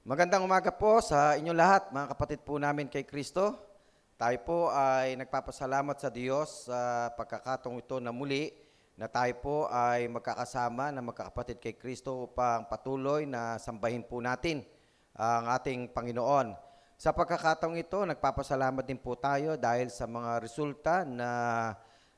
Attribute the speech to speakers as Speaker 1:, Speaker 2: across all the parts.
Speaker 1: Magandang umaga po sa inyong lahat, mga kapatid po namin kay Kristo. Tayo po ay nagpapasalamat sa Diyos sa pagkakataong ito na muli na tayo po ay magkakasama na magkakapatid kay Kristo upang patuloy na sambahin po natin ang ating Panginoon. Sa pagkakataong ito, nagpapasalamat din po tayo dahil sa mga resulta na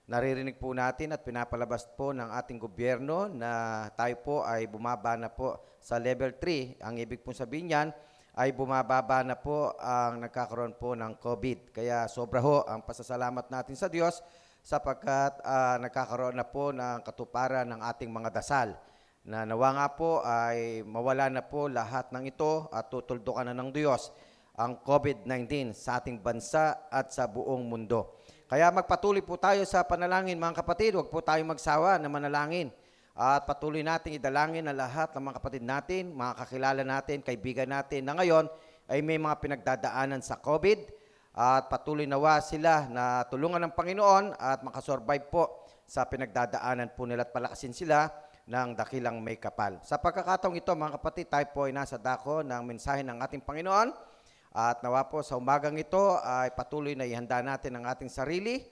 Speaker 1: naririnig po natin at pinapalabas po ng ating gobyerno na tayo po ay bumaba na po sa level 3. Ang ibig pong sabihin niyan ay bumababa na po ang nagkakaroon po ng COVID. Kaya sobra ho ang pasasalamat natin sa Diyos sapagkat nagkakaroon na po ng katuparan ng ating mga dasal. Na nawa nga po ay mawala na po lahat ng ito at tutuldukan na ng Diyos ang COVID-19 sa ating bansa at sa buong mundo. Kaya magpatuloy po tayo sa panalangin mga kapatid, huwag po tayo magsawa na manalangin. At patuloy natin idalangin ang lahat ng mga kapatid natin, mga kakilala natin, kaibigan natin na ngayon ay may mga pinagdadaanan sa COVID. At patuloy nawa sila na tulungan ng Panginoon at makasurvive po sa pinagdadaanan po nila at palakasin sila ng dakilang may kapal. Sa pagkakataong ito mga kapatid, tayo po ay nasa dako ng mensahe ng ating Panginoon. At nawa po sa umagang ito ay patuloy na ihanda natin ang ating sarili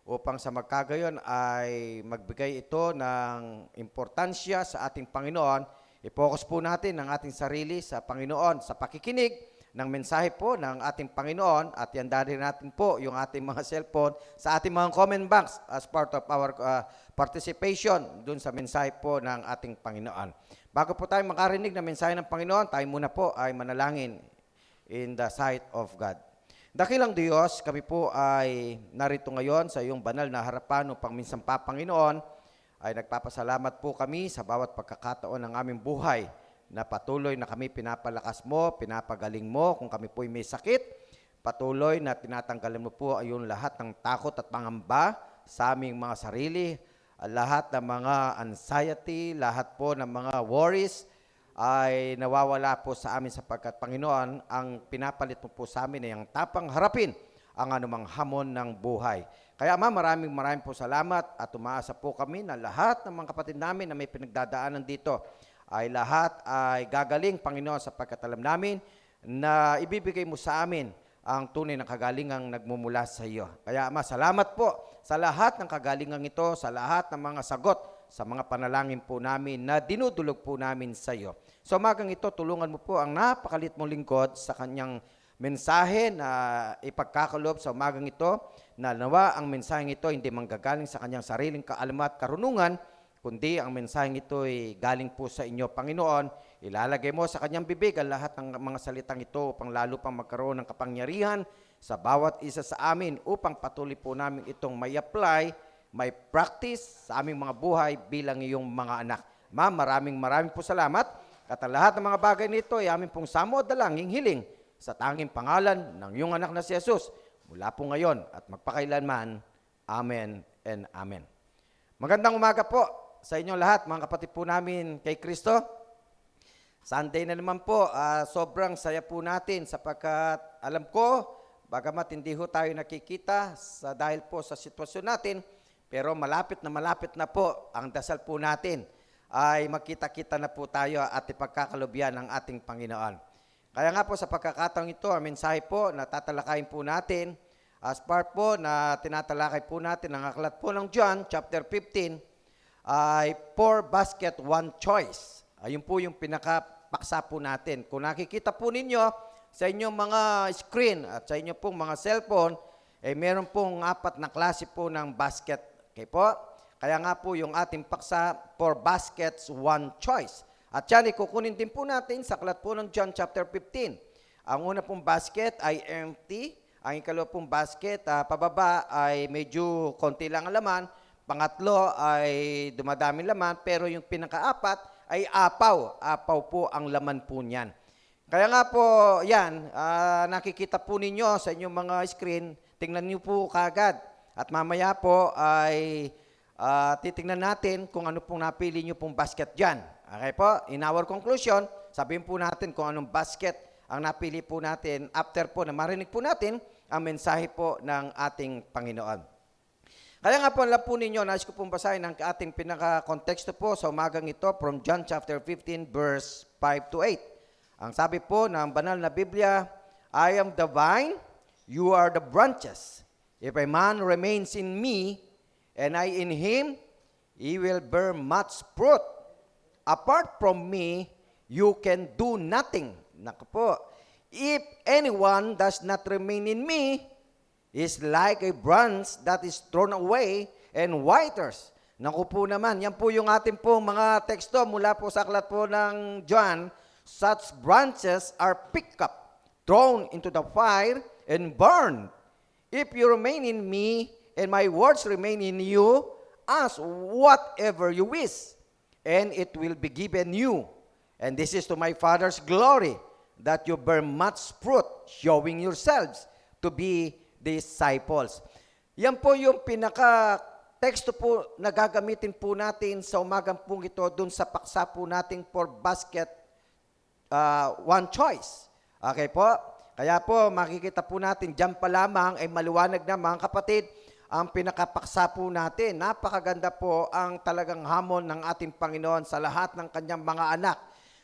Speaker 1: upang sa magkagayon ay magbigay ito ng importansya sa ating Panginoon. I-focus po natin ang ating sarili sa Panginoon sa pakikinig ng mensahe po ng ating Panginoon at ihanda rin natin po yung ating mga cellphone sa ating mga comment box as part of our participation dun sa mensahe po ng ating Panginoon. Bago po tayo makarinig ng mensahe ng Panginoon, tayo muna po ay manalangin in the sight of God. Dakilang Diyos, kami po ay narito ngayon sa iyong banal na harapan upang minsan pa, Panginoon, ay nagpapasalamat po kami sa bawat pagkakataon ng aming buhay na patuloy na kami pinapalakas mo, pinapagaling mo kung kami po ay may sakit. Patuloy na tinatanggalan mo po ayun lahat ng takot at pangamba sa aming mga sarili, lahat ng mga anxiety, lahat po ng mga worries, ay nawawala po sa amin sapagkat Panginoon, ang pinapalit mo po sa amin ay ang tapang harapin ang anumang hamon ng buhay. Kaya Ama, maraming po salamat at umaasa po kami na lahat ng mga kapatid namin na may pinagdadaanan dito ay lahat ay gagaling, Panginoon, sapagkat alam namin na ibibigay mo sa amin ang tunay na kagalingang nagmumula sa iyo. Kaya Ama, salamat po sa lahat ng kagalingang ito, sa lahat ng mga sagot sa mga panalangin po namin na dinudulog po namin sa iyo. So umagang ito, tulungan mo po ang napakalit mong lingkod sa kanyang mensahe na ipagkakalob sa umagang ito, na nawa ang mensaheng ito hindi manggagaling sa kanyang sariling kaalaman at karunungan, kundi ang mensaheng ito ay galing po sa inyo, Panginoon. Ilalagay mo sa kanyang bibig ang lahat ng mga salitang ito upang lalo pang magkaroon ng kapangyarihan sa bawat isa sa amin upang patuloy po namin itong may apply, may practice sa aming mga buhay bilang iyong mga anak. Ma'am, maraming po salamat. At ang lahat ng mga bagay nito ay aming pong samo dalangin hiling sa tanging pangalan ng iyong anak na si Jesus mula po ngayon at magpakailanman. Amen and amen. Magandang umaga po sa inyong lahat, mga kapatid po namin kay Kristo. Sunday na naman po, sobrang saya po natin sapagkat alam ko, bagamat hindi ho tayo nakikita dahil po sa sitwasyon natin, pero malapit na po ang dasal po natin ay magkita-kita na po tayo at ipagkakalubyan ng ating Panginoon. Kaya nga po sa pagkakataong ito, ang mensahe po na tatalakayin po natin as part po na tinatalakay po natin ang aklat po ng John chapter 15 ay 4 basket, 1 choice. Ayun po yung pinakapaksa po natin. Kung nakikita po ninyo sa inyong mga screen at sa inyong pong mga cellphone, meron pong 4 na klase po ng basket. Okay po? Kaya nga po yung ating paksa, 4 baskets, 1 choice. At yan, ikukunin din po natin sa aklat po ng John chapter 15. Ang una pong basket ay empty. Ang ikalawa pong basket, pababa ay medyo konti lang ang laman. Pangatlo ay dumadaming laman. Pero yung pinakaapat ay apaw. Apaw po ang laman po niyan. Kaya nga po, yan, nakikita po ninyo sa inyong mga screen. Tingnan niyo po kagad. At mamaya po ay titingnan natin kung ano pong napili nyo pong basket dyan. Okay po? In our conclusion, sabihin po natin kung anong basket ang napili po natin after po na marinig po natin ang mensahe po ng ating Panginoon. Kaya nga po, alam po ninyo, nais ko pong basahin ang ating pinaka-konteksto po sa umagang ito from John chapter 15 verse 5 to 8. Ang sabi po ng banal na Biblia, I am the vine, you are the branches. If a man remains in me, and I in him, he will bear much fruit. Apart from me, you can do nothing. Naku po. If anyone does not remain in me, is like a branch that is thrown away and withers. Naku po naman, yan po yung ating po mga teksto mula po sa aklat po ng John. Such branches are picked up, thrown into the fire, and burned. If you remain in me, and my words remain in you, ask whatever you wish, and it will be given you. And this is to my Father's glory, that you bear much fruit, showing yourselves to be disciples. Yan po yung pinaka-teksto po na gagamitin po natin sa umagang pong ito dun sa paksa po nating for basket one choice. Okay po? Kaya po makikita po natin dyan pa lamang ay maliwanag na mga kapatid ang pinakapaksa po natin. Napakaganda po ang talagang hamon ng ating Panginoon sa lahat ng kanyang mga anak.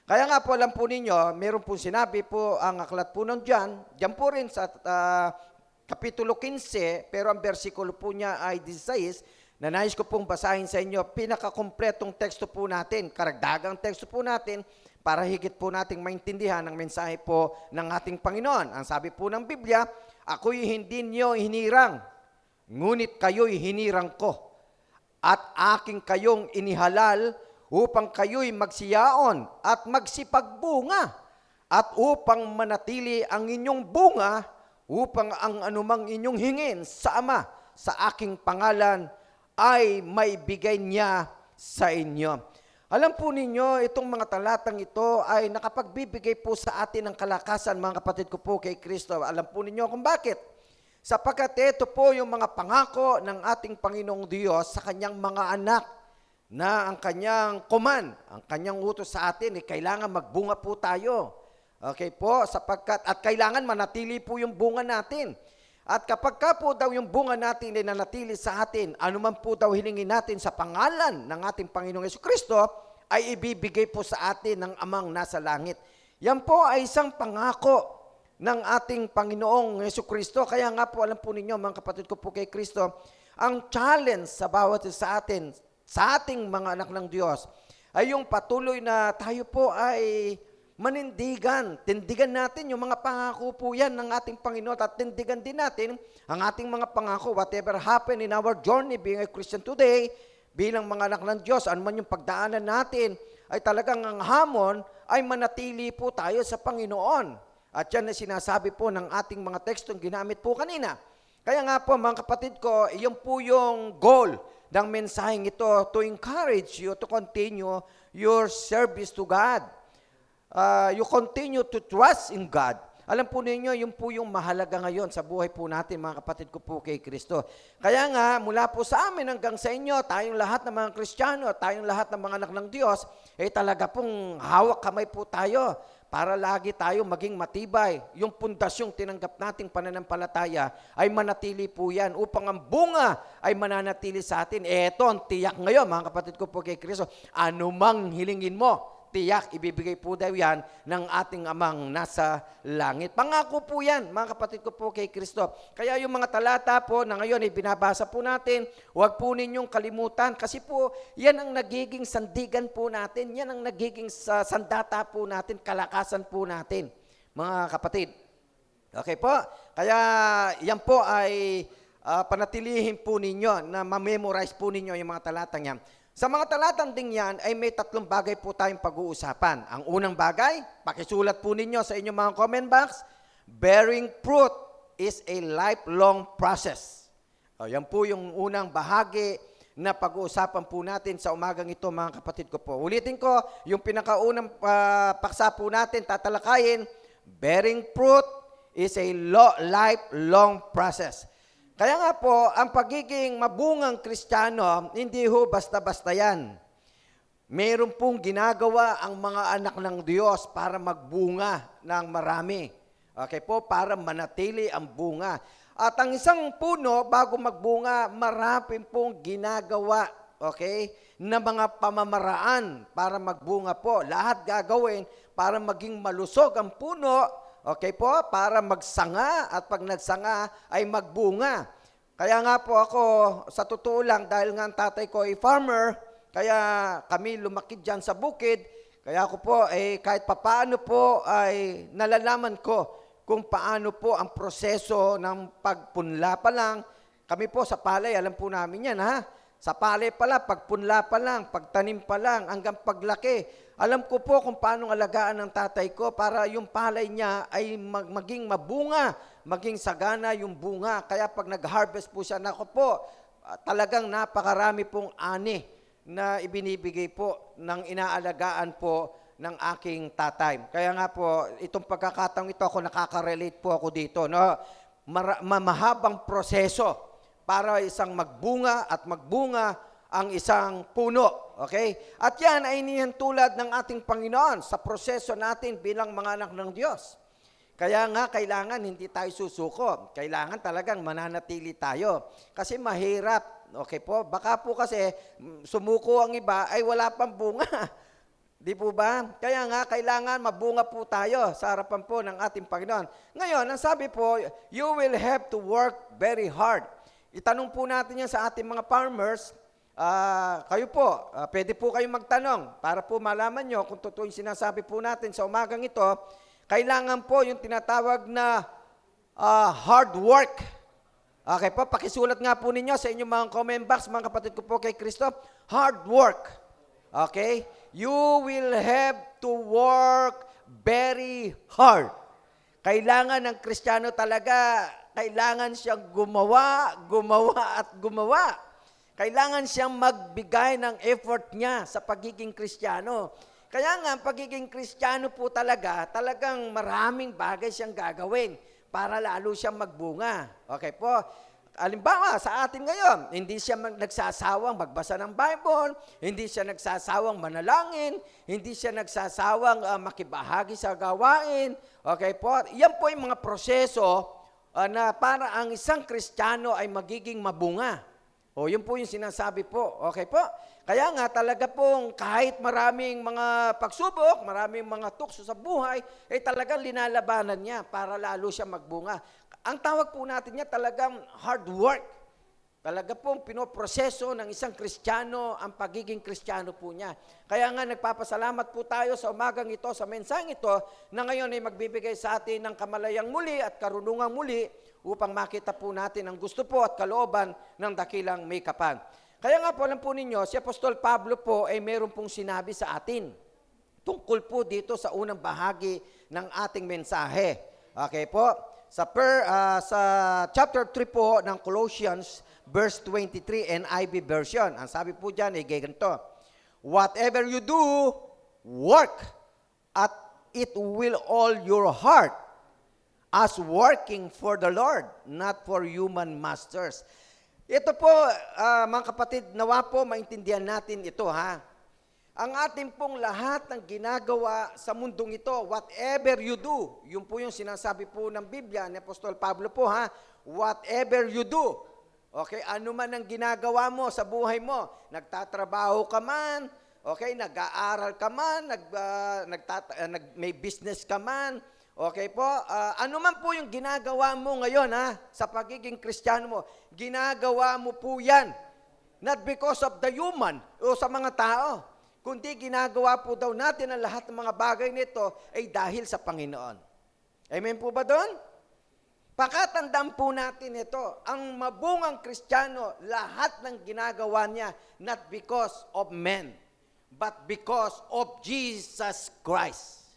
Speaker 1: Kaya nga po alam po ninyo, meron po sinabi po ang aklat po ng John po rin sa Kapitulo 15, pero ang versikulo po niya ay 16, na nais ko pong basahin sa inyo, pinakakumpletong teksto po natin, karagdagang teksto po natin, para higit po nating maintindihan ang mensahe po ng ating Panginoon. Ang sabi po ng Biblia, ako'y hindi niyo hinirang, ngunit kayo'y hinirang ko, at aking kayong inihalal upang kayo'y magsiyaon at magsipagbunga, at upang manatili ang inyong bunga, upang ang anumang inyong hingin sa Ama sa aking pangalan ay maibigay niya sa inyo. Alam po ninyo, itong mga talatang ito ay nakapagbibigay po sa atin ng kalakasan, mga kapatid ko po kay Kristo. Alam po ninyo kung bakit? Sapagkat ito po yung mga pangako ng ating Panginoong Diyos sa kanyang mga anak, na ang kanyang command, ang kanyang utos sa atin, kailangan magbunga po tayo. Okay po, sapagkat at kailangan manatili po yung bunga natin. At kapag ka po daw yung bunga natin ay nanatili sa atin, anuman po daw hilingin natin sa pangalan ng ating Panginoong Jesucristo, ay ibibigay po sa atin ng Amang nasa langit. Yan po ay isang pangako ng ating Panginoong Jesucristo. Kaya nga po, alam po ninyo, mga kapatid ko po kay Kristo, ang challenge sa bawat sa atin, sa ating mga anak ng Diyos, ay yung patuloy na tayo po ay manindigan. Tindigan natin yung mga pangako po yan ng ating Panginoon at tindigan din natin ang ating mga pangako. Whatever happened in our journey being a Christian today, bilang mga anak ng Diyos, anuman yung pagdaanan natin, ay talagang ang hamon ay manatili po tayo sa Panginoon. At yan na sinasabi po ng ating mga tekstong ginamit po kanina. Kaya nga po mga kapatid ko, iyon po yung goal ng mensaheng ito, to encourage you to continue your service to God. You continue to trust in God. Alam po ninyo, yun po yung mahalaga ngayon sa buhay po natin, mga kapatid ko po kay Kristo. Kaya nga, mula po sa amin hanggang sa inyo, tayong lahat ng mga Kristiyano, tayong lahat ng mga anak ng Diyos, talaga pong hawak kamay po tayo para lagi tayo maging matibay. Yung pundasyong tinanggap nating pananampalataya ay manatili po yan upang ang bunga ay mananatili sa atin. Eto ang tiyak ngayon, mga kapatid ko po kay Kristo, anumang hilingin mo, tiyak, ibibigay po daw yan ng ating Amang nasa langit. Pangako po yan, mga kapatid ko po kay Kristo. Kaya yung mga talata po na ngayon ay binabasa po natin, huwag po ninyong kalimutan kasi po yan ang nagiging sandigan po natin, yan ang nagiging sandata po natin, kalakasan po natin, mga kapatid. Okay po? Kaya yan po ay panatilihin po ninyo na ma-memorize po ninyo yung mga talatang yan. Sa mga talatang ding yan ay may tatlong bagay po tayong pag-uusapan. Ang unang bagay, pakisulat po ninyo sa inyong mga comment box, bearing fruit is a lifelong process. Yan po yung unang bahagi na pag-uusapan po natin sa umagang ito, mga kapatid ko po. Ulitin ko, yung pinakaunang paksa po natin, tatalakayin, bearing fruit is a lifelong process. Kaya nga po, ang pagiging mabungang Kristiyano, hindi ho basta-basta yan. Mayroon pong ginagawa ang mga anak ng Diyos para magbunga ng marami. Okay po, para manatili ang bunga. At ang isang puno, bago magbunga, marami pong ginagawa, okay, na mga pamamaraan para magbunga po. Lahat gagawin para maging malusog ang puno, okay po, para magsanga at pag nagsanga ay magbunga. Kaya nga po ako, sa totoo lang, dahil nga ang tatay ko ay farmer, kaya kami lumaki dyan sa bukid, kaya ako po, kahit papaano po ay nalalaman ko kung paano po ang proseso ng pagpunla pa lang. Kami po sa palay, alam po namin yan ha. Sa palay pala, pagpunla pa lang, pagtanim pa lang, hanggang paglaki. Alam ko po kung paano alagaan ng tatay ko para yung palay niya ay maging mabunga, maging sagana yung bunga. Kaya pag nag-harvest po siya, nako po, talagang napakarami pong ani na ibinibigay po ng inaalagaan po ng aking tatay. Kaya nga po, itong pagkakataong ito, ako nakaka-relate po ako dito. No? Mahabang proseso para isang magbunga at magbunga ang isang puno. Okay? At yan ay nihintulad ng ating Panginoon sa proseso natin bilang mga anak ng Diyos. Kaya nga, kailangan hindi tayo susuko. Kailangan talagang mananatili tayo. Kasi mahirap. Okay po? Baka po kasi sumuko ang iba ay wala pang bunga. Di po ba? Kaya nga, kailangan mabunga po tayo sa harapan po ng ating Panginoon. Ngayon, ang sabi po, you will have to work very hard. Itanong po natin yan sa ating mga farmers. Kayo po, pwede po kayong magtanong para po malaman nyo kung totoo yung sinasabi po natin sa umagang ito. Kailangan po yung tinatawag na hard work. Okay po, pakisulat nga po ninyo sa inyong mga comment box, mga kapatid ko po kay Kristo. Hard work. Okay? You will have to work very hard. Kailangan ng Kristiyano talaga, kailangan siyang gumawa at gumawa. Kailangan siyang magbigay ng effort niya sa pagiging Kristiyano. Kaya nga, pagiging Kristiyano po talagang maraming bagay siyang gagawin para lalo siyang magbunga. Okay po? Halimbawa, sa atin ngayon, hindi siya nagsasawang magbasa ng Bible, hindi siya nagsasawang manalangin, hindi siya nagsasawang makibahagi sa gawain. Okay po? Yan po yung mga proseso na para ang isang Kristiyano ay magiging mabunga. O, yun po yung sinasabi po. Okay po? Kaya nga talaga pong kahit maraming mga pagsubok, maraming mga tukso sa buhay, talagang linalabanan niya para lalo siya magbunga. Ang tawag po natin niya talagang hard work. Talaga pong pinoproseso ng isang Kristiyano ang pagiging Kristiyano po niya. Kaya nga nagpapasalamat po tayo sa umagang ito, sa mensaheng ito, na ngayon ay magbibigay sa atin ng kamalayang muli at karunungang muli upang makita po natin ang gusto po at kalooban ng dakilang may kapal. Kaya nga po, alam po ninyo, si Apostol Pablo po ay meron pong sinabi sa atin tungkol po dito sa unang bahagi ng ating mensahe. Okay po? Sa chapter 3 po ng Colossians, verse 23 NIV version. Ang sabi po dyan ay ganito, whatever you do, work at it will all your heart as working for the Lord, not for human masters. Ito po, mga kapatid, nawa po maintindihan natin ito ha. Ang ating pong lahat ng ginagawa sa mundong ito, whatever you do, yun po yung sinasabi po ng Biblia ni Apostol Pablo po ha, whatever you do. Okay, ano man ang ginagawa mo sa buhay mo, nagtatrabaho ka man, okay, nag-aaral ka man, may business ka man, okay po, ano man po yung ginagawa mo ngayon ha, sa pagiging Kristiyano mo, ginagawa mo po yan, not because of the human o sa mga tao, kundi ginagawa po daw natin ang lahat ng mga bagay nito ay dahil sa Panginoon. Amen po ba doon? Pakatandaan po natin ito, ang mabungang Kristiyano, lahat ng ginagawa niya, not because of men, but because of Jesus Christ.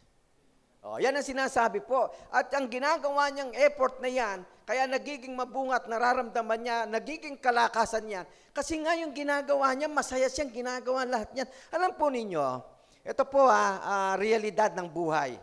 Speaker 1: O, yan ang sinasabi po. At ang ginagawa niyang effort na yan, kaya nagiging mabunga at nararamdaman niya, nagiging kalakasan niya. Kasi nga yung ginagawa niya, masaya siyang ginagawa lahat niyan. Alam po ninyo, ito po realidad ng buhay.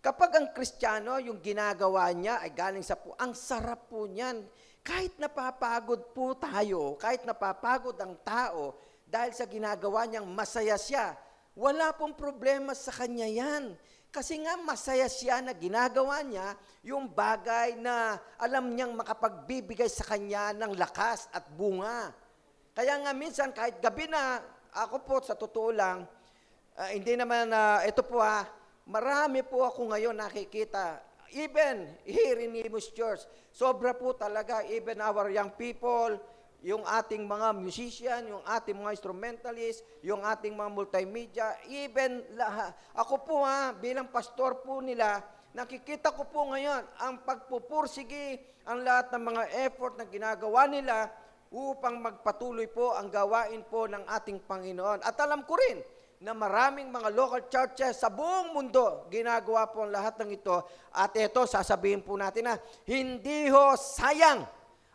Speaker 1: Kapag ang Kristiyano, yung ginagawa niya ay galing sa po, ang sarap po niyan. Kahit napapagod po tayo, kahit napapagod ang tao, dahil sa ginagawa niyang masaya siya, wala pong problema sa kanya yan. Kasi nga masaya siya na ginagawa niya yung bagay na alam niyang makapagbibigay sa kanya ng lakas at bunga. Kaya nga minsan kahit gabi na, ako po sa totoo lang, hindi naman, ito po Marami po ako ngayon nakikita, even here in Imus Church, sobra po talaga, even our young people, yung ating mga musician, yung ating mga instrumentalist, yung ating mga multimedia, even ako po bilang pastor po nila, nakikita ko po ngayon ang pagpupursige, ang lahat ng mga effort na ginagawa nila upang magpatuloy po ang gawain po ng ating Panginoon. At alam ko rin na maraming mga local churches sa buong mundo, ginagawa po ang lahat ng ito. At ito, sasabihin po natin na, hindi ho sayang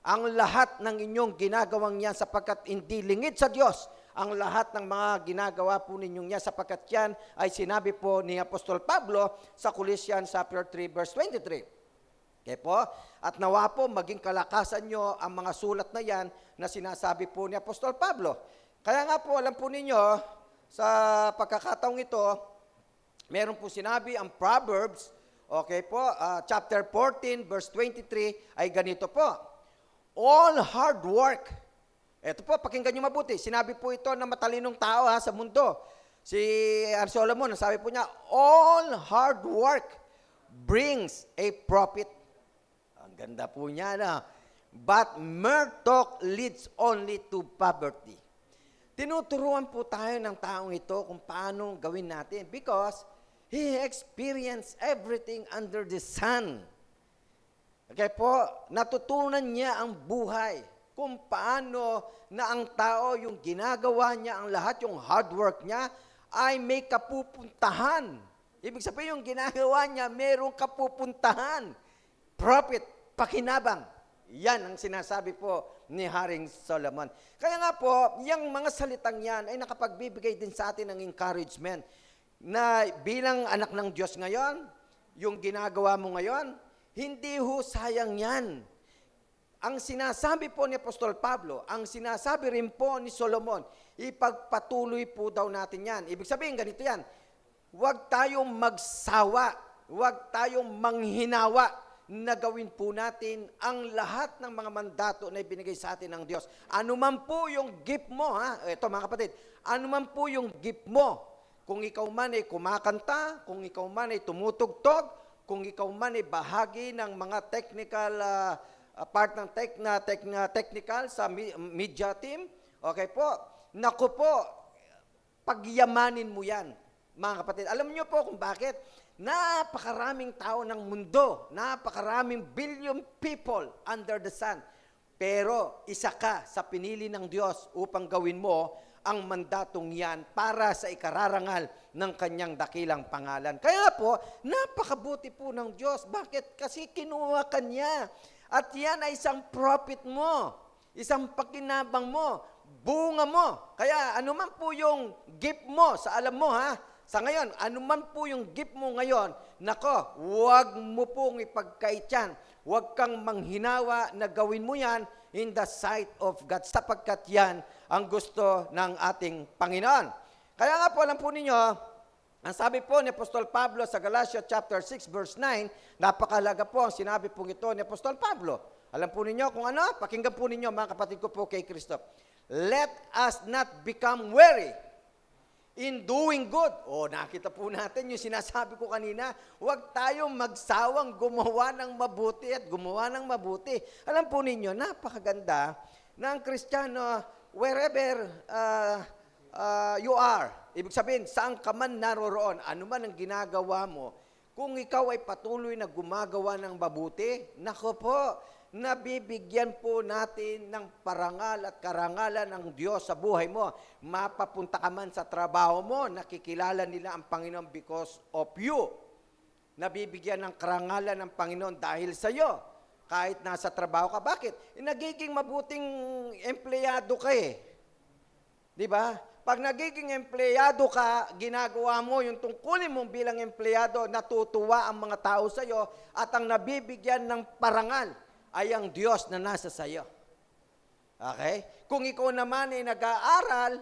Speaker 1: ang lahat ng inyong ginagawang yan sapagkat hindi lingid sa Diyos ang lahat ng mga ginagawa po ninyong yan sapagkat yan ay sinabi po ni Apostol Pablo sa Colossians chapter 3 verse 23. Okay po? At nawa po maging kalakasan nyo ang mga sulat na yan na sinasabi po ni Apostol Pablo. Kaya nga po, alam po ninyo, sa pagkakataong ito, meron po sinabi ang Proverbs, okay po, chapter 14, verse 23, ay ganito po. All hard work. Ito po, pakinggan nyo mabuti. Sinabi po ito ng matalinong tao sa mundo. Si Solomon, sabi po niya, all hard work brings a profit. Ang ganda po niya na. But mere talk leads only to poverty. Tinuturuan po tayo ng taong ito kung paano gawin natin because he experienced everything under the sun. Okay po, natutunan niya ang buhay kung paano na ang tao, yung ginagawa niya, ang lahat, yung hard work niya, ay may kapupuntahan. Ibig sabihin, yung ginagawa niya, merong kapupuntahan. Profit, pakinabang. Yan ang sinasabi po ni Haring Solomon. Kaya nga po, yung mga salitang yan ay nakapagbibigay din sa atin ng encouragement na bilang anak ng Diyos ngayon, yung ginagawa mo ngayon, hindi ho sayang yan. Ang sinasabi po ni Apostol Pablo, ang sinasabi rin po ni Solomon, ipagpatuloy po daw natin yan. Ibig sabihin, ganito yan, huwag tayong magsawa, huwag tayong manghinawa, na gawin po natin ang lahat ng mga mandato na ibinigay sa atin ng Diyos. Ano man po yung gift mo, ito mga kapatid, ano man po yung gift mo, kung ikaw man ay kumakanta, kung ikaw man ay tumutugtog, kung ikaw man ay bahagi ng mga technical, part ng technical sa media team, okay po, naku po, pagyamanin mo yan, mga kapatid. Alam niyo po kung bakit? Napakaraming tao ng mundo, napakaraming billion people under the sun. Pero isa ka sa pinili ng Diyos upang gawin mo ang mandatong yan para sa ikararangal ng kanyang dakilang pangalan. Kaya po, napakabuti po ng Diyos. Bakit? Kasi kinuha ka niya. At yan ay isang profit mo, isang pakinabang mo, bunga mo. Kaya anuman po yung gift mo, sa alam mo sa ngayon, anuman po yung gift mo ngayon, nako, huwag mo pong ipagkait yan. Huwag kang manghinawa na gawin mo yan in the sight of God, sapagkat yan ang gusto ng ating Panginoon. Kaya nga po, alam po ninyo, ang sabi po ni Apostol Pablo sa Galatians chapter 6 verse 9, napakahalaga po ang sinabi po ito ni Apostol Pablo. Alam po ninyo kung ano? Pakinggan po ninyo mga kapatid ko po kay Kristo. Let us not become weary in doing good. Nakita po natin yung sinasabi ko kanina, huwag tayong magsawang gumawa ng mabuti at gumawa ng mabuti. Alam po ninyo, napakaganda na ang Kristiyano, wherever you are, ibig sabihin, saan ka man naroroon, ano man ang ginagawa mo, kung ikaw ay patuloy na gumagawa ng mabuti, nako po, nabibigyan po natin ng parangal at karangalan ng Diyos sa buhay mo. Mapapunta ka man sa trabaho mo, nakikilala nila ang Panginoon because of you. Nabibigyan ng karangalan ng Panginoon dahil sa iyo. Kahit nasa trabaho ka. Bakit? Nagiging mabuting empleyado ka Di ba? Pag nagiging empleyado ka, ginagawa mo yung tungkulin mo bilang empleyado, natutuwa ang mga tao sa iyo at ang nabibigyan ng parangal ay ang Diyos na nasa sayo. Okay? Kung ikaw naman ay nag-aaral,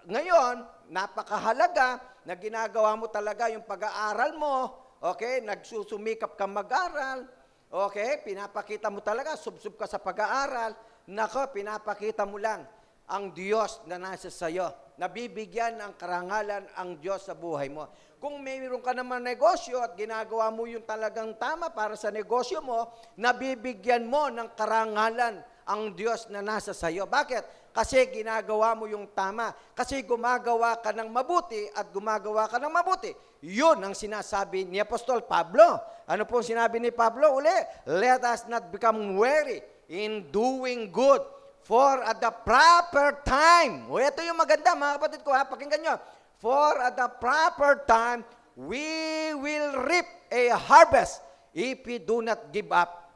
Speaker 1: ngayon, napakahalaga na ginagawa mo talaga yung pag-aaral mo, okay? Nagsusumikap ka mag-aral, okay? Pinapakita mo talaga, subsub ka sa pag-aaral, nako, pinapakita mo lang ang Diyos na nasa sayo. Nabibigyan ng karangalan ang Diyos sa buhay mo. Kung mayroon ka naman negosyo at ginagawa mo yung talagang tama para sa negosyo mo, nabibigyan mo ng karangalan ang Diyos na nasa sayo. Bakit? Kasi ginagawa mo yung tama. Kasi gumagawa ka ng mabuti at gumagawa ka ng mabuti. Yun ang sinasabi ni Apostol Pablo. Ano po sinabi ni Pablo? Uli, let us not become weary in doing good, for at the proper time. O ito yung maganda mga kapatid ko ha, pakinggan nyo. For at the proper time, we will reap a harvest if we do not give up.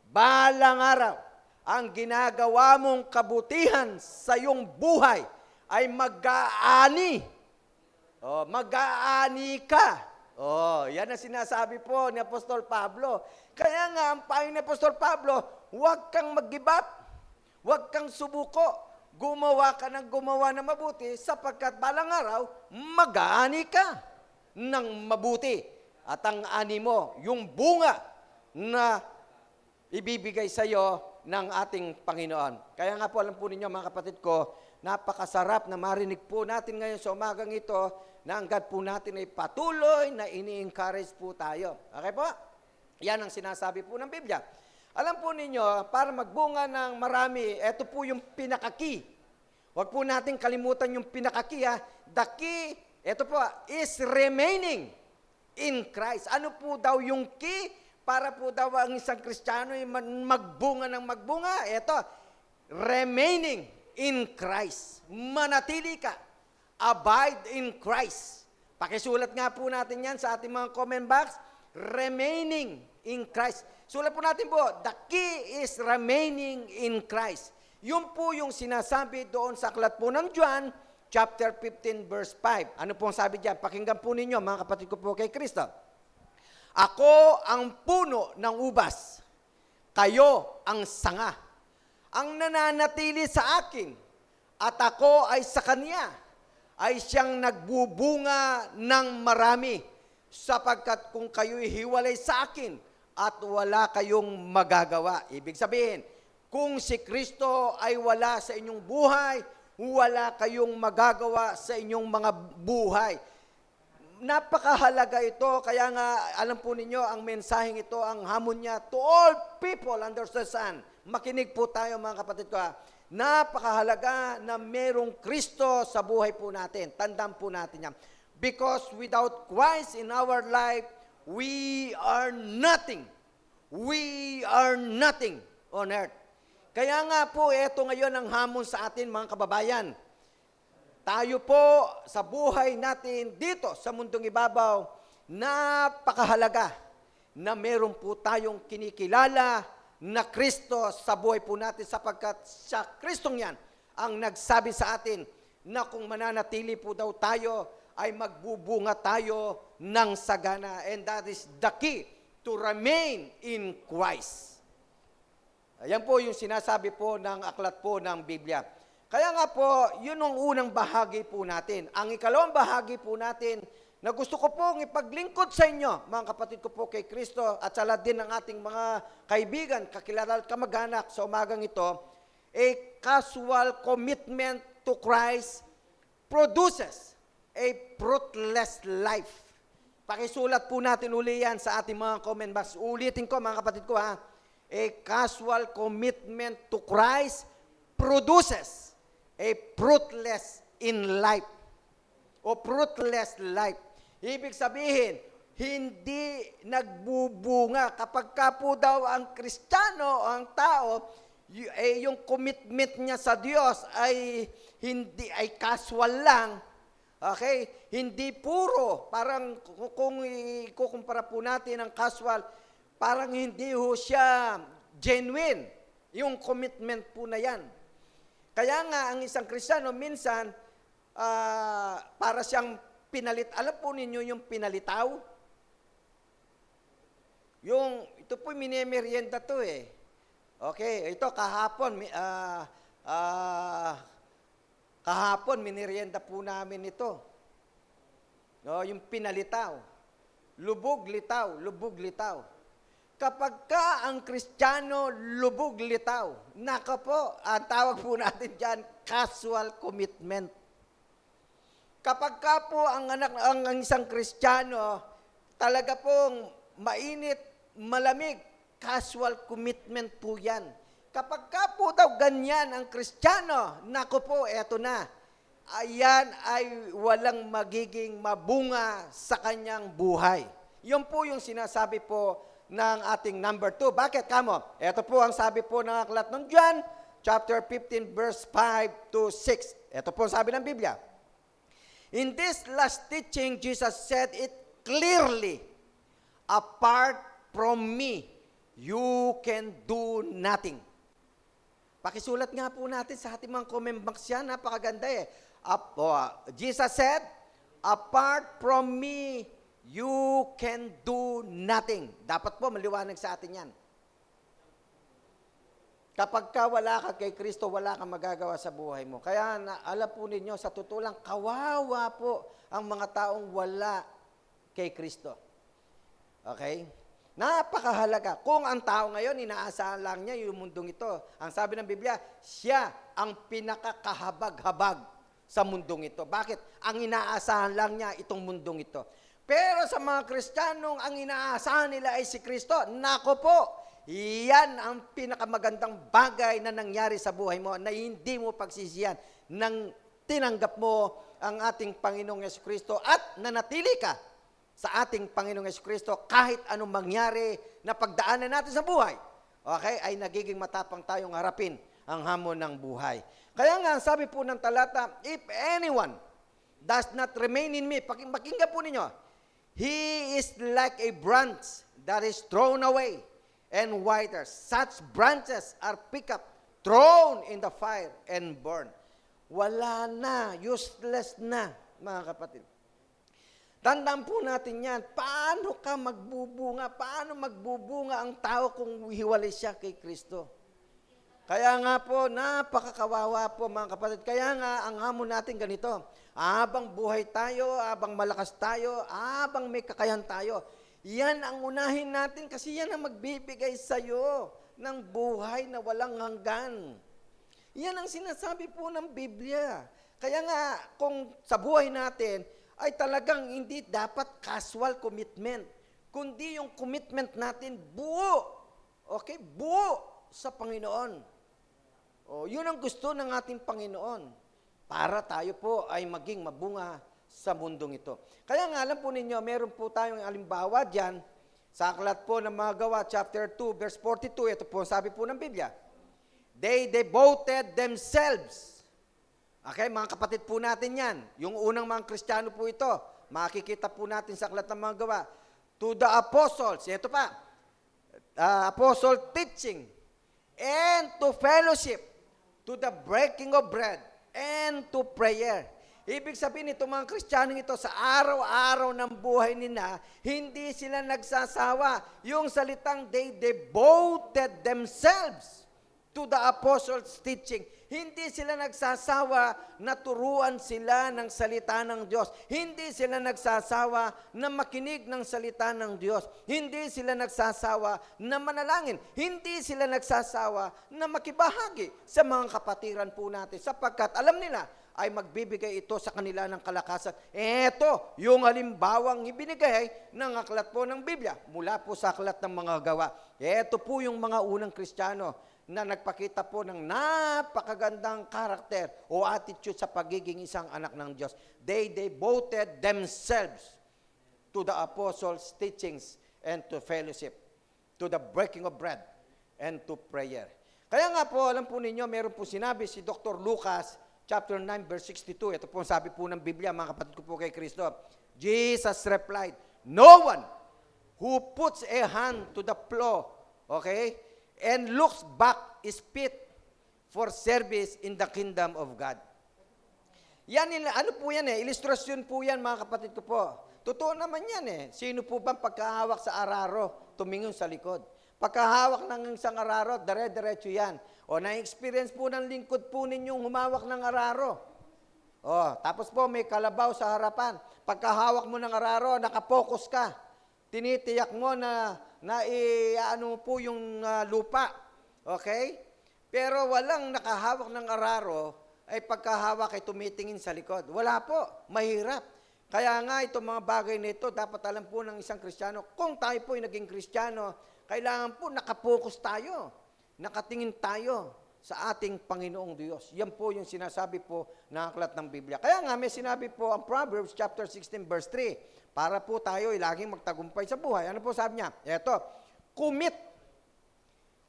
Speaker 1: Balang araw, ang ginagawa mong kabutihan sa iyong buhay ay mag-aani. Mag-aani ka. Yan ang sinasabi po ni Apostol Pablo. Kaya nga, ang payo ni Apostol Pablo, huwag kang mag-give up. Huwag kang subuko. Gumawa ka ng gumawa na mabuti sapagkat balang araw, mag-aani ka ng mabuti. At ang ani mo, yung bunga na ibibigay sa iyo ng ating Panginoon. Kaya nga po, alam po ninyo mga kapatid ko, napakasarap na marinig po natin ngayon sa umagang ito na hanggat po natin ay patuloy na ini-encourage po tayo. Okay po? Yan ang sinasabi po ng Biblia. Alam po ninyo, para magbunga ng marami, ito po yung pinaka-key. Huwag po natin kalimutan yung pinaka-key. The key, ito po, is remaining in Christ. Ano po daw yung key para po daw ang isang Kristiyano ay magbunga ng magbunga? Ito, remaining in Christ. Manatili ka. Abide in Christ. Pakisulat nga po natin yan sa ating mga comment box. Remaining in Christ. Sulat po natin po, the key is remaining in Christ. Yun po yung sinasabi doon sa aklat po ng John, chapter 15, verse 5. Ano pong sabi diyan? Pakinggan po ninyo, mga kapatid ko po kay Kristo. Ako ang puno ng ubas, kayo ang sanga. Ang nananatili sa akin, at ako ay sa kanya, ay siyang nagbubunga ng marami, sapagkat kung kayo'y hiwalay sa akin, at wala kayong magagawa. Ibig sabihin, kung si Kristo ay wala sa inyong buhay, wala kayong magagawa sa inyong mga buhay. Napakahalaga ito, kaya nga alam po ninyo, ang mensaheng ito, ang hamon niya, to all people under the sun. Makinig po tayo mga kapatid ko ha. Napakahalaga na merong Kristo sa buhay po natin. Tandaan po natin yan. Because without Christ in our life, we are nothing. We are nothing on earth. Kaya nga po, ito ngayon ang hamon sa atin mga kababayan. Tayo po sa buhay natin dito sa mundong ibabaw, napakahalaga na meron po tayong kinikilala na Kristo sa buhay po natin sapagkat sa Kristong yan ang nagsabi sa atin na kung mananatili po daw tayo ay magbubunga tayo ng sagana. And that is the key to remain in Christ. Ayan po yung sinasabi po ng aklat po ng Biblia. Kaya nga po, yun ang unang bahagi po natin. Ang ikalawang bahagi po natin na gusto ko pong ipaglingkod sa inyo, mga kapatid ko po kay Kristo at sa lahat din ng ating mga kaibigan, kakilala at kamag-anak sa umagang ito, a casual commitment to Christ produces a fruitless life. Pakisulat po natin uli yan sa ating mga comment box. Ulitin ko mga kapatid ko ha. A casual commitment to Christ produces a fruitless in life. O fruitless life. Ibig sabihin, hindi nagbubunga. Kapag ka po daw ang Kristiyano, ang tao, yung commitment niya sa Diyos ay hindi ay casual lang. Okay? Hindi puro. Parang kung ikukumpara po natin ang casual, parang hindi ho siya genuine. Yung commitment po na yan. Kaya nga, ang isang Kristiyano, minsan, para siyang pinalit. Alam po ninyo yung pinalitaw? Ito po minimeryenda to eh. Okay, ito kahapon, kahapon miniryenda po namin ito. No, yung pinalitaw. Lubog-litaw, lubog-litaw. Kapag ka ang Kristiyano lubog-litaw, naka po, ang tawag po natin dyan, casual commitment. Kapag ka po ang isang Kristiyano, talaga pong mainit, malamig, casual commitment po yan. Kapag ka po daw ganyan ang Kristiyano, naku po, eto na. Ayan ay walang magiging mabunga sa kanyang buhay. Yun po yung sinasabi po ng ating number 2. Bakit kamo? Ito po ang sabi po ng aklat ng John, chapter 15, verse 5 to 6. Ito po ang sabi ng Biblia. In this last teaching, Jesus said it clearly, apart from me, you can do nothing. Pakisulat nga po natin sa ating mga comment box yan, napakaganda eh. Jesus said, apart from me, you can do nothing. Dapat po maliwanag sa atin yan. Kapag ka wala ka kay Kristo, wala kang magagawa sa buhay mo. Kaya alam po ninyo, sa totoo lang, kawawa po ang mga taong wala kay Kristo. Okay? Napakahalaga. Kung ang tao ngayon, inaasahan lang niya yung mundong ito. Ang sabi ng Biblia, siya ang pinakakahabag-habag sa mundong ito. Bakit? Ang inaasahan lang niya itong mundong ito. Pero sa mga Kristiyanong, ang inaasahan nila ay si Kristo. Nako po, yan ang pinakamagandang bagay na nangyari sa buhay mo na hindi mo pagsisiyan nang tinanggap mo ang ating Panginoong Jesucristo at nanatili ka sa ating Panginoong Jesucristo kahit anong mangyari na pagdaanan natin sa buhay. Okay? Ay nagiging matapang tayong harapin ang hamon ng buhay. Kaya nga, sabi po ng talata, if anyone does not remain in me, pakinggan po ninyo, he is like a branch that is thrown away and withers. Such branches are picked up, thrown in the fire, and burned. Wala na, useless na, mga kapatid. Tandaan po natin yan, paano ka magbubunga? Paano magbubunga ang tao kung hiwalay siya kay Kristo? Kaya nga po, napakakawawa po mga kapatid. Kaya nga, ang hamon natin ganito, habang buhay tayo, habang malakas tayo, habang may kakayahan tayo, yan ang unahin natin kasi yan ang magbibigay sa'yo ng buhay na walang hanggan. Yan ang sinasabi po ng Biblia. Kaya nga, kung sa buhay natin, ay talagang hindi dapat casual commitment, kundi yung commitment natin buo. Okay? Buo sa Panginoon. O, yun ang gusto ng ating Panginoon para tayo po ay maging mabunga sa mundong ito. Kaya nga, alam po ninyo, meron po tayong halimbawa dyan sa aklat po ng mga gawa, chapter 2, verse 42. Ito po, sabi po ng Biblia. They devoted themselves. Okay, mga kapatid po natin yan. Yung unang mga Kristiyano po ito. Makikita po natin sa aklat ng mga gawa. To the apostles. Ito pa. Apostle teaching. And to fellowship. To the breaking of bread. And to prayer. Ibig sabihin ito mga Kristiyano ito, sa araw-araw ng buhay nila, hindi sila nagsasawa. Yung salitang they devoted themselves to the apostles' teaching. Hindi sila nagsasawa na turuan sila ng salita ng Diyos. Hindi sila nagsasawa na makinig ng salita ng Diyos. Hindi sila nagsasawa na manalangin. Hindi sila nagsasawa na makibahagi sa mga kapatiran po natin sapagkat alam nila ay magbibigay ito sa kanila ng kalakasan. Ito, yung halimbawang ibinigay ng aklat po ng Biblia mula po sa aklat ng mga gawa. Ito po yung mga unang Kristiyano na nagpakita po ng napakagandang karakter o attitude sa pagiging isang anak ng Diyos. They devoted themselves to the apostles' teachings and to fellowship, to the breaking of bread and to prayer. Kaya nga po, alam po ninyo, meron po sinabi si Dr. Lucas, chapter 9, verse 62. Ito po sabi po ng Biblia, mga kapatid ko po kay Kristo. Jesus replied, no one who puts a hand to the plow, okay, and looks back is fit for service in the kingdom of God. Yan, ano po yan ilustrasyon po yan mga kapatid ko po. Totoo naman yan Sino po bang pagkahawak sa araro, tumingin sa likod? Pagkahawak ng isang araro, dire-diretso yan. O na-experience po ng lingkod po ninyong humawak ng araro. O, tapos po may kalabaw sa harapan. Pagkahawak mo ng araro, nakapokus ka. Tinitiyak mo na ano po yung lupa. Okay? Pero walang nakahawak ng araro, ay pagkahawak ay tumitingin sa likod. Wala po, mahirap. Kaya nga itong mga bagay nito, dapat alam po ng isang Kristiyano, kung tayo po ay naging Kristiyano, kailangan po nakapokus tayo, nakatingin tayo sa ating Panginoong Diyos. Yan po yung sinasabi po ng aklat ng Biblia. Kaya nga may sinabi po ang Proverbs chapter 16 verse 3, para po tayo ay laging magtagumpay sa buhay. Ano po sabi niya? Eto, commit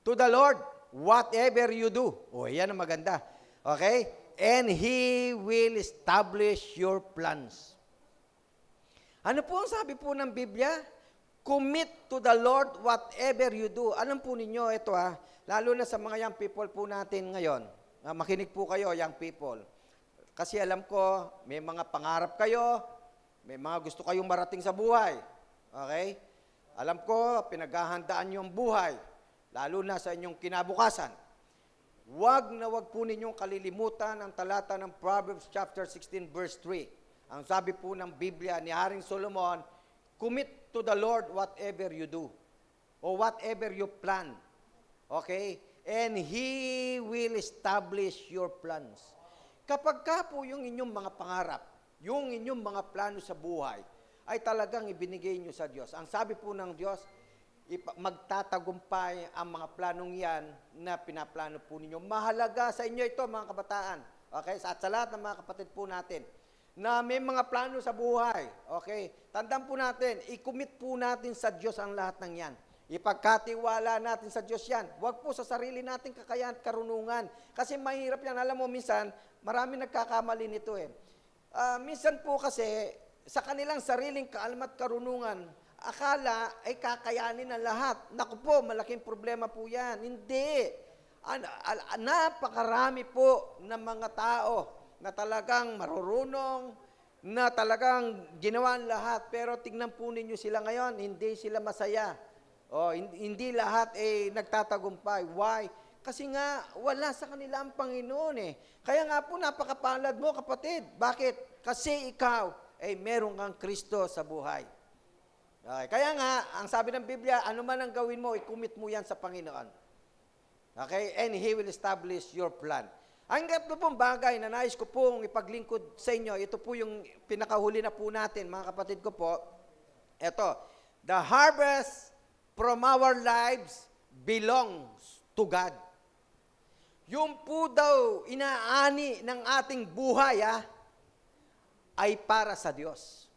Speaker 1: to the Lord whatever you do. O, yan ang maganda. Okay? And He will establish your plans. Ano po ang sabi po ng Biblia? Commit to the Lord whatever you do. Alam po ninyo, ito lalo na sa mga young people po natin ngayon. Makinig po kayo, young people. Kasi alam ko, may mga pangarap kayo, may mga gusto kayong marating sa buhay. Okay? Alam ko, pinaghahandaan niyo ang buhay, lalo na sa inyong kinabukasan. Wag na wag po ninyong kalilimutan ang talata ng Proverbs chapter 16 verse 3. Ang sabi po ng Biblia ni Haring Solomon, commit to the Lord whatever you do or whatever you plan. Okay? And He will establish your plans. Kapag ka po yung inyong mga pangarap, yung inyong mga plano sa buhay, ay talagang ibinigay nyo sa Diyos. Ang sabi po ng Diyos, magtatagumpay ang mga planong yan na pinaplano po ninyo. Mahalaga sa inyo ito, mga kabataan. Okay? At sa lahat ng mga kapatid po natin, na may mga plano sa buhay. Okay? Tandaan po natin, i-commit po natin sa Diyos ang lahat ng yan. Ipagkatiwala natin sa Diyos yan. Huwag po sa sarili nating kakayahan at karunungan. Kasi mahirap yan. Alam mo, minsan, marami nagkakamali nito minsan po kasi, sa kanilang sariling kaalmat karunungan, akala ay kakayanin ang lahat. Naku po, malaking problema po yan. Hindi. Napakarami po ng mga tao na talagang marurunong, na talagang ginawa ang lahat. Pero tingnan po ninyo sila ngayon, hindi sila masaya. Hindi lahat nagtatagumpay. Why? Kasi nga, wala sa kanila ang Panginoon Kaya nga po, napakapalad mo, kapatid. Bakit? Kasi ikaw ay meron kang Kristo sa buhay. Okay. Kaya nga, ang sabi ng Biblia, ano man ang gawin mo, i-commit mo yan sa Panginoon. Okay? And He will establish your plan. Ang gatlo pong bagay na nais ko pong ipaglingkod sa inyo, ito po yung pinakahuli na po natin, mga kapatid ko po. Ito, the harvest from our lives belongs to God. Yung po daw inaani ng ating buhay ay para sa Diyos.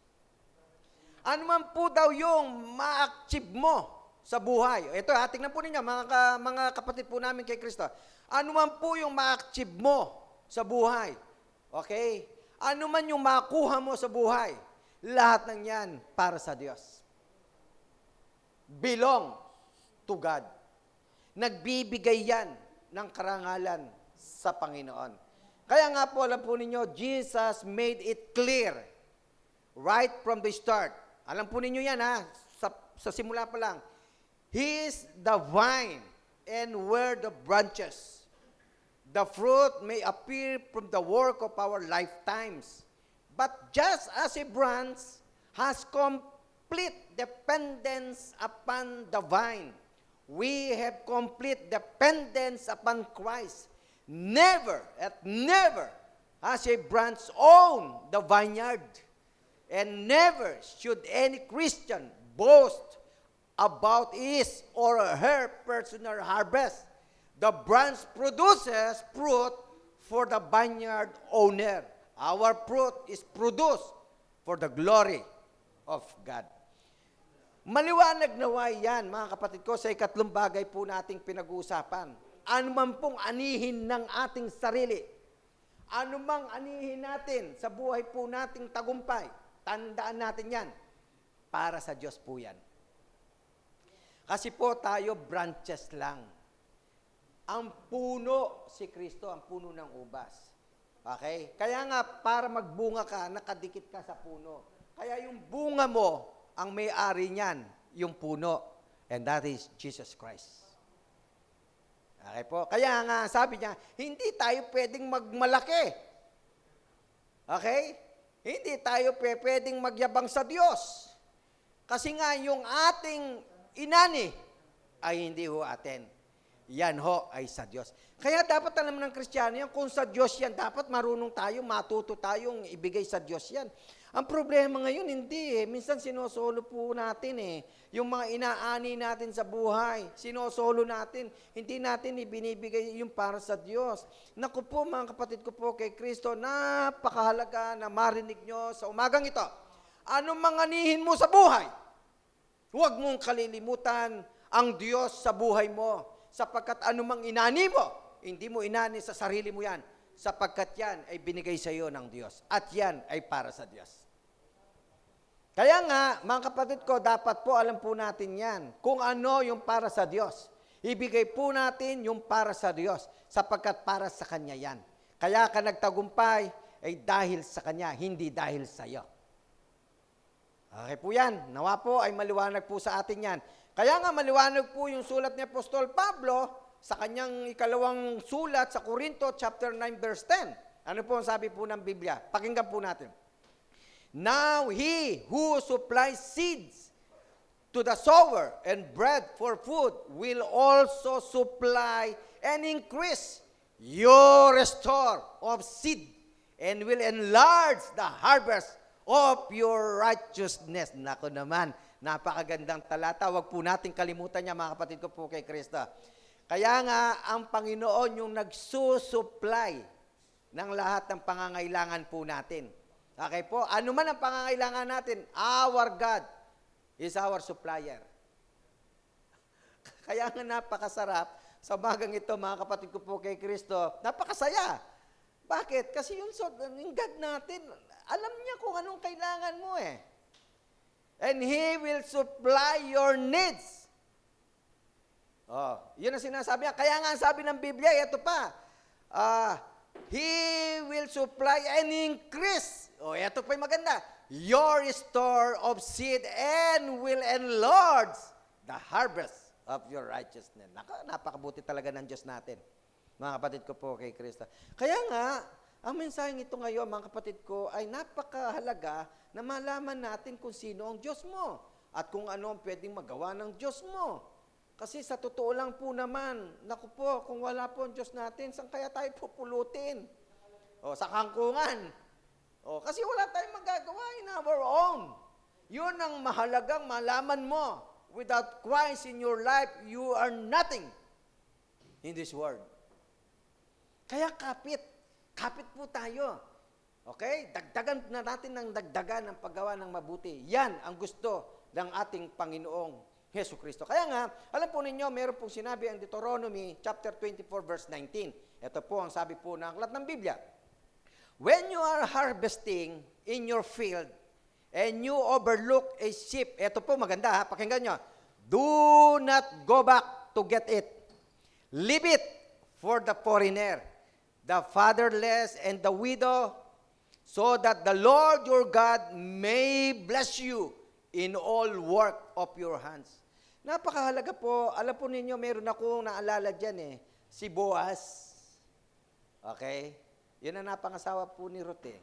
Speaker 1: Ano man po daw yung ma-achieve mo sa buhay. Ito, tingnan po ninyo, mga kapatid po namin kay Kristo. Ano man po yung ma-achieve mo sa buhay. Okay? Ano man yung makuha mo sa buhay. Lahat ng yan para sa Diyos. Belong to God. Nagbibigay yan ng karangalan sa Panginoon. Kaya nga po, alam po ninyo, Jesus made it clear right from the start. Alam po ninyo yan sa simula pa lang. He is the vine and we're the branches. The fruit may appear from the work of our lifetimes. But just as a branch has complete dependence upon the vine, we have complete dependence upon Christ. Never has a branch own the vineyard. And never should any Christian boast about his or her personal harvest. The branch produces fruit for the vineyard owner. Our fruit is produced for the glory of God. Maliwanag nawa yan, mga kapatid ko, sa ikatlong bagay po nating pinag-uusapan. Ano man pong anihin ng ating sarili, ano mang anihin natin sa buhay po nating tagumpay, tandaan natin yan, para sa Diyos po yan. Kasi po tayo branches lang. Ang puno si Kristo, ang puno ng ubas. Okay? Kaya nga, para magbunga ka, nakadikit ka sa puno. Kaya yung bunga mo, ang may-ari niyan, yung puno. And that is Jesus Christ. Okay po? Kaya nga, sabi niya, hindi tayo pwedeng magmalaki. Okay? Hindi tayo pwedeng magyabang sa Diyos. Kasi nga, yung ating inani ay hindi ho atin. Yan ho ay sa Diyos. Kaya dapat alam ng Kristiyano yan, kung sa Diyos yan, dapat marunong tayo, matuto tayong ibigay sa Diyos yan. Ang problema ngayon, hindi eh. Minsan sinosolo po natin eh. Yung mga inaani natin sa buhay, sinosolo natin. Hindi natin ibinibigay yung para sa Diyos. Naku po mga kapatid ko po kay Kristo, napakahalaga na marinig nyo sa umagang ito. Anong manganihin mo sa buhay? Huwag mong kalilimutan ang Diyos sa buhay mo. Sapagkat anumang inani mo, hindi mo inani sa sarili mo yan. Sapagkat yan ay binigay sa iyo ng Diyos. At yan ay para sa Diyos. Kaya nga, mga kapatid ko, dapat po alam po natin yan. Kung ano yung para sa Diyos. Ibigay po natin yung para sa Diyos. Sapagkat para sa Kanya yan. Kaya ka nagtagumpay ay dahil sa Kanya, hindi dahil sa iyo. Okay po yan. Nawa po ay maliwanag po sa atin yan. Kaya nga maliwanag po yung sulat ni Apostol Pablo sa kanyang ikalawang sulat sa Corinto chapter 9 verse 10. Ano po ang sabi po ng Biblia? Pakinggan po natin. Now he who supplies seeds to the sower and bread for food will also supply and increase your store of seed and will enlarge the harvest of your righteousness. Nako naman, napakagandang talata. Huwag po natin kalimutan niya, mga kapatid ko po kay Kristo. Kaya nga, ang Panginoon yung nagsusupply ng lahat ng pangangailangan po natin. Okay po? Ano man ang pangangailangan natin, our God is our supplier. Kaya nga napakasarap sa umagang ito, mga kapatid ko po kay Kristo. Napakasaya. Bakit? Kasi yung God natin, alam niya kung anong kailangan mo eh. And He will supply your needs. Oh, yun ang sinasabi niya. Kaya nga ang sabi ng Biblia, ito pa, He will supply and increase. Oh, ito pa yung maganda. Your store of seed and will enlarge the harvest of your righteousness. Napakabuti talaga ng Diyos natin. Mga kapatid ko po kay Kristo. Kaya nga, ang mensaheng ito ngayon, mga kapatid ko, ay napakahalaga na malaman natin kung sino ang Diyos mo at kung ano ang pwedeng magawa ng Diyos mo. Kasi sa totoo lang po naman, naku po, kung wala po ang Diyos natin, saan kaya tayo pupulutin? O, sa kangkungan. O, kasi wala tayong magagawa in our own. Yun ang mahalagang malaman mo. Without Christ in your life, you are nothing in this world. Kaya kapit po tayo. Okay? Dagdagan na natin ng dagdagan ng paggawa ng mabuti. Yan ang gusto ng ating Panginoong Hesus Kristo. Kaya nga, alam po ninyo, meron pong sinabi ang Deuteronomy chapter 24 verse 19. Ito po ang sabi po ng aklat ng Biblia. When you are harvesting in your field and you overlook a sheep, ito po maganda ha, pakinggan nyo. Do not go back to get it. Leave it for the foreigner, the fatherless, and the widow, so that the Lord your God may bless you in all work of your hands. Napakahalaga po. Alam po ninyo, meron akong naalala dyan eh. Si Boaz. Okay? Yun ang napangasawa po ni Ruth eh.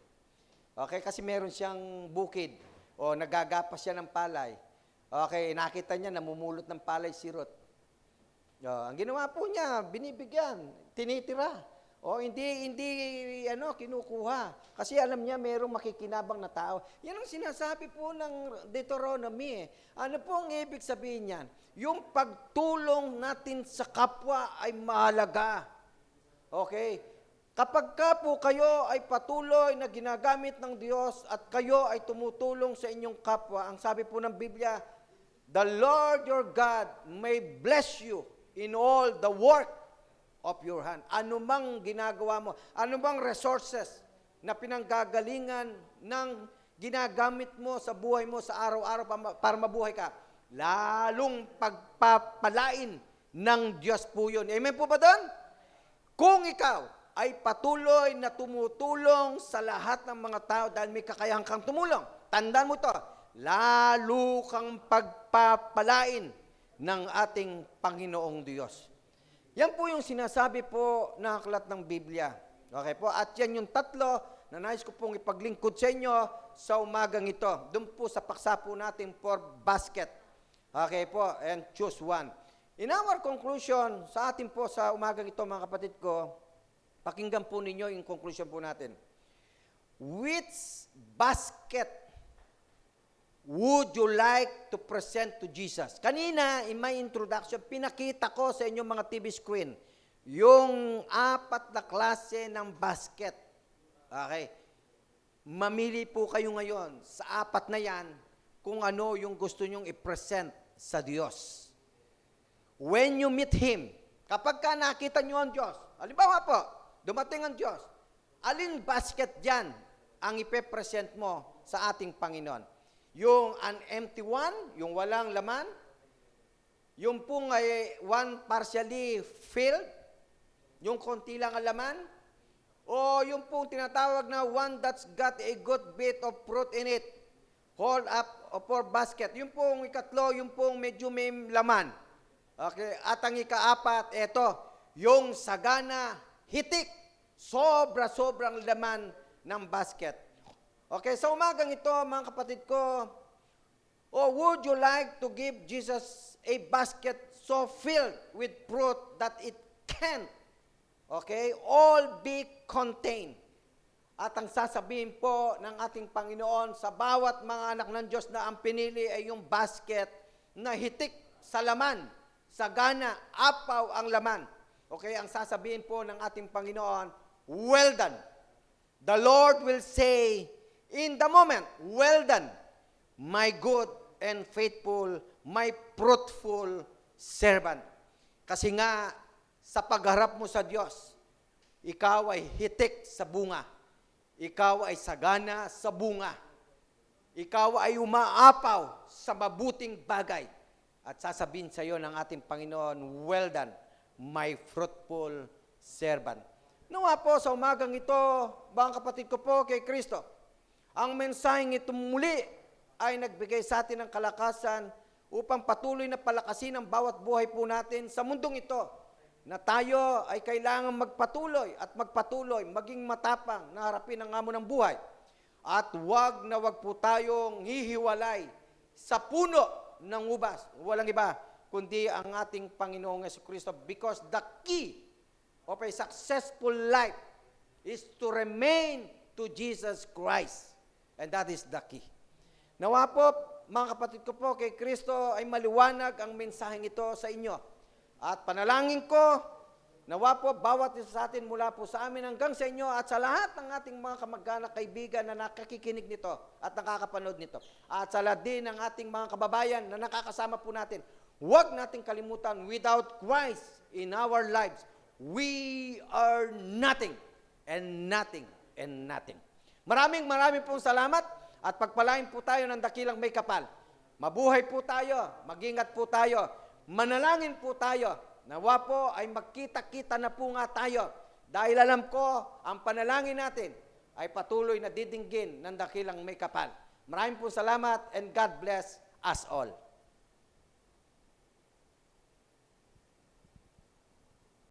Speaker 1: Okay? Kasi meron siyang bukid. O nagagapas siya ng palay. Okay? Nakita niya, namumulot ng palay si Ruth. Ang ginawa po niya, binibigyan, tinitira. O hindi kinukuha. Kasi alam niya merong makikinabang na tao. Yan ang sinasabi po ng Deuteronomy. Ano po ang ibig sabihin niyan? Yung pagtulong natin sa kapwa ay mahalaga. Okay? Kapag ka po kayo ay patuloy na ginagamit ng Diyos at kayo ay tumutulong sa inyong kapwa, ang sabi po ng Biblia, the Lord your God may bless you in all the work of your hand. Ano mang ginagawa mo, ano bang resources na pinanggagalingan ng ginagamit mo sa buhay mo sa araw-araw para mabuhay ka, lalong pagpapalain ng Diyos po yun. Amen po ba doon? Kung ikaw ay patuloy na tumutulong sa lahat ng mga tao dahil may kakayahan kang tumulong, tandaan mo to, lalo kang pagpapalain ng ating Panginoong Diyos. Yan po yung sinasabi po ng aklat ng Biblia. Okay po? At yan yung tatlo na nais ko pong ipaglingkod sa inyo sa umagang ito. Doon po sa paksa po natin for basket. Okay po? And choose one. In our conclusion, sa atin po sa umagang ito mga kapatid ko, pakinggan po ninyo yung conclusion po natin. Which basket would you like to present to Jesus? Kanina, in my introduction, pinakita ko sa inyong mga TV screen yung 4 na klase ng basket. Okay. Mamili po kayo ngayon sa 4 na yan kung ano yung gusto nyong i-present sa Diyos. When you meet Him, kapag ka nakita nyo ang Diyos, halimbawa po, dumating ang Diyos, alin basket dyan ang ipe-present mo sa ating Panginoon? Yung an empty one, yung walang laman, yung pong one partially filled, yung konti lang ang laman, o yung pong tinatawag na one that's got a good bit of fruit in it, hold up for basket. Yung pong ikatlo, yung pong medyo may laman. Okay, at ang ika-4, eto, yung sagana, hitik, sobrang laman ng basket. Okay, sa umagang ito, mga kapatid ko, would you like to give Jesus a basket so filled with fruit that it can't, okay, all be contained? At ang sasabihin po ng ating Panginoon sa bawat mga anak ng Diyos na ang pinili ay yung basket na hitik sa laman, sagana, apaw ang laman. Okay, ang sasabihin po ng ating Panginoon, well done. The Lord will say, in the moment, well done, my good and faithful, my fruitful servant. Kasi nga, sa pagharap mo sa Diyos, ikaw ay hitik sa bunga. Ikaw ay sagana sa bunga. Ikaw ay umaapaw sa mabuting bagay. At sasabihin sa iyo ng ating Panginoon, well done, my fruitful servant. Nawa po sa umagang ito, mga kapatid ko po kay Kristo, ang mensaheng ito muli ay nagbigay sa atin ng kalakasan upang patuloy na palakasin ang bawat buhay po natin sa mundong ito, na tayo ay kailangan magpatuloy at magpatuloy, maging matapang na harapin ang hamon ng buhay. At wag po tayong hihiwalay sa puno ng ubas. Walang iba, kundi ang ating Panginoong Jesucristo, because the key of a successful life is to remain to Jesus Christ. And that is the key. Nawa po, mga kapatid ko po, kay Kristo ay maliwanag ang mensaheng ito sa inyo. At panalangin ko, nawa po, bawat isa sa atin mula po sa amin hanggang sa inyo at sa lahat ng ating mga kamag-anak, kaibigan na nakakikinig nito at nakakapanood nito. At sa lahat din ng ating mga kababayan na nakakasama po natin, huwag nating kalimutan, without Christ in our lives, we are nothing and nothing and nothing. Maraming pong salamat at pagpalain po tayo ng dakilang may kapal. Mabuhay po tayo, mag-ingat po tayo, manalangin po tayo. Nawa po ay magkita-kita na po nga tayo dahil alam ko ang panalangin natin ay patuloy na didinggin ng dakilang may kapal. Maraming po salamat and God bless us all.